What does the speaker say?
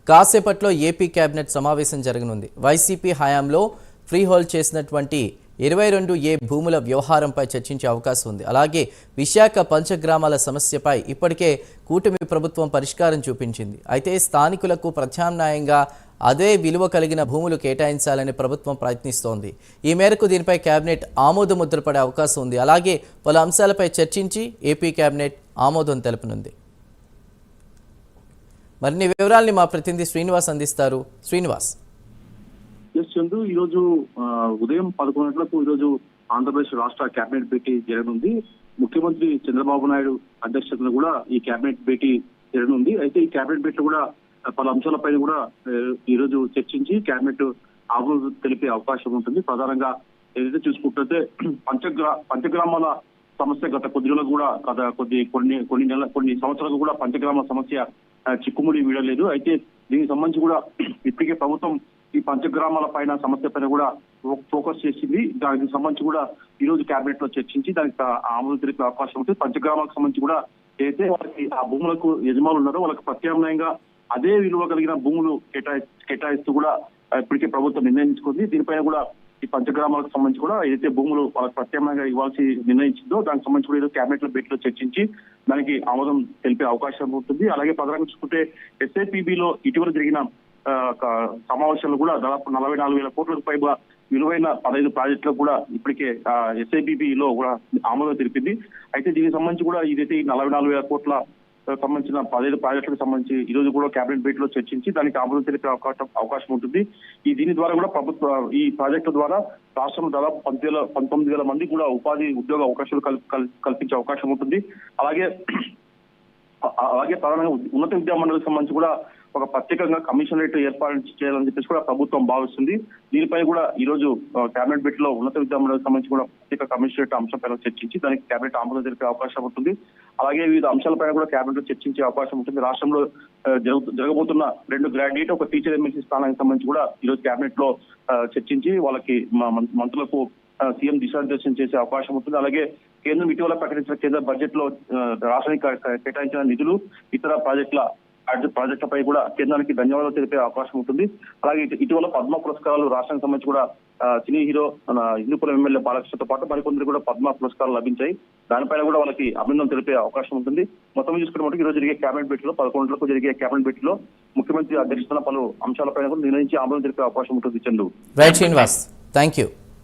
కాసేపట్లో AP cabinet సమావేశం జరగనుంది. వైసీపీ హయాంలో ఫ్రీ హోల్డ్ చేసినటువంటి 22A భూముల వ్యవహారంపై చర్చించే అవకాశం ఉంది. అలాగే విశాఖ పంచగ్రామాల సమస్యపై ఇప్పటికే కూటమి ప్రభుత్వం పరిష్కారం చూపించింది. అయితే స్థానికులకు ప్రత్యామ్నాయంగా అదే విలువ కలిగిన భూములు కేటాయించాలని ప్రభుత్వం ప్రయత్నిస్తోంది. ఈ మేరకు దీనిపై కేబినెట్ ఆమోద ముద్ర పడే అవకాశం ఉంది. అలాగే పలు అంశాలపై చర్చించి ఏపీ కేబినెట్ ఆమోదం తెలుపనుంది. మరిన్ని వివరాల్ని మా ప్రతినిధి శ్రీనివాస్ అందిస్తారు. శ్రీనివాస్. చందు, ఈ రోజు ఉదయం 11 గంటలకు ఈ రోజు ఆంధ్రప్రదేశ్ రాష్ట్ర కేబినెట్ భేటీ జరగనుంది. ముఖ్యమంత్రి చంద్రబాబు నాయుడు అధ్యక్షతన కూడా ఈ కేబినెట్ భేటీ జరగనుంది. అయితే ఈ కేబినెట్ భేటీ కూడా పలు అంశాలపైన కూడా ఈ రోజు చర్చించి కేబినెట్ ఆమోదం తెలిపే అవకాశం ఉంటుంది. ప్రధానంగా ఏదైతే చూసుకుంటే పంచగ్రామాల సమస్య గత కొద్ది రోజులు కూడా కొన్ని సంవత్సరాలు కూడా పంచగ్రామ సమస్య చిక్కుముడి వీడలేదు. అయితే దీనికి సంబంధించి కూడా ఇప్పటికే ప్రభుత్వం ఈ పంచగ్రామాల పైన సమస్య పైన కూడా ఫోకస్ చేసింది. దానికి సంబంధించి కూడా ఈ రోజు కేబినెట్ లో చర్చించి దానికి ఆమోదం తెలిపే అవకాశం ఉంటుంది. పంచగ్రామాలకు సంబంధించి కూడా ఏదైతే వాళ్ళకి ఆ భూములకు యజమానులు ఉన్నారో వాళ్ళకి ప్రత్యామ్నాయంగా అదే విలువ కలిగిన భూములు కేటాయిస్తూ కూడా ఇప్పటికే ప్రభుత్వం నిర్ణయించుకుంది. దీనిపైన కూడా ఈ పంచగ్రామాలకు సంబంధించి కూడా ఏదైతే భూములు వాళ్ళకి ప్రత్యామ్నాయంగా ఇవ్వాల్సి నిర్ణయించిందో దానికి సంబంధించి కూడా ఏదో కేబినెట్ లో భేటీలో చర్చించి దానికి ఆమోదం తెలిపే అవకాశం ఉంటుంది. అలాగే ప్రధానంగా చూసుకుంటే SIPBలో ఇటీవల జరిగిన సమావేశాలు కూడా దాదాపు 44,000 కోట్లకు పైగా విలువైన 15 ప్రాజెక్టులకు కూడా ఇప్పటికే SIPBలో కూడా ఆమోదం తెలిపింది. అయితే దీనికి సంబంధించి కూడా ఇదైతే 44,000 కోట్ల సంబంధించిన 15 ప్రాజెక్టులకు సంబంధించి ఈ రోజు కూడా కేబినెట్ భేటీలో చర్చించి దానికి ఆమోదం తెలిపే అవకాశం ఉంటుంది. దీని ద్వారా కూడా ఈ ప్రాజెక్టు ద్వారా రాష్ట్రంలో దాదాపు 19,000 మంది కూడా ఉద్యోగ అవకాశాలు కల్పించే అవకాశం ఉంటుంది. అలాగే ప్రధానంగా ఉన్నత విద్యా మండలికి సంబంధించి కూడా ఒక ప్రత్యేకంగా కమిషనరేట్ ఏర్పాటు చేయాలని చెప్పేసి కూడా ప్రభుత్వం భావిస్తుంది. దీనిపై కూడా ఈ రోజు కేబినెట్ భేటీలో ఉన్నత విద్యా మండలికి సంబంధించి కూడా ప్రత్యేక కమిషనరేట్ అంశంపైన చర్చించి దానికి కేబినెట్ ఆమోదం తెలిపే అవకాశం ఉంటుంది. అలాగే వివిధ అంశాలపైన కూడా కేబినెట్ లో చర్చించే అవకాశం ఉంటుంది. రాష్ట్రంలో జరగబోతున్న 2 గ్రాడ్యుయేట్ ఒక టీచర్ ఎమ్మెల్సీ స్థానానికి సంబంధించి కూడా ఈ రోజు కేబినెట్ లో చర్చించి వాళ్ళకి మంత్రులకు సీఎం దిశానిర్దేశం చేసే అవకాశం ఉంటుంది. అలాగే కేంద్రం ఇటీవల ప్రకటించిన కేంద్ర బడ్జెట్ లో రాష్ట్రానికి కేటాయించిన నిధులు ఇతర ప్రాజెక్టులపై కూడా కేంద్రానికి ధన్యవాదాలు తెలిపే అవకాశం ఉంటుంది. అలాగే ఇటీవల పద్మ పురస్కారాలు రాష్ట్రానికి సంబంధించి కూడా సినీ హీరో హిందూపురం ఎమ్మెల్యే బాలకృష్ణతో పాటు మరికొందరు కూడా పద్మ పురస్కారాలు లభించాయి. దానిపైన కూడా వాళ్ళకి అభినందన తెలిపే అవకాశం ఉంటుంది. మొత్తం చూసుకున్నట్టు ఈ రోజు జరిగే కేబినెట్ భేటీలో 11 గంటలకు జరిగే కేబినెట్ భేటీలో ముఖ్యమంత్రి అధ్యక్షతన పలు అంశాలపైన కూడా నిర్ణయించి ఆమోదం తెలిపే అవకాశం ఉంటుంది. Chandu. Right Srinivas, thank you.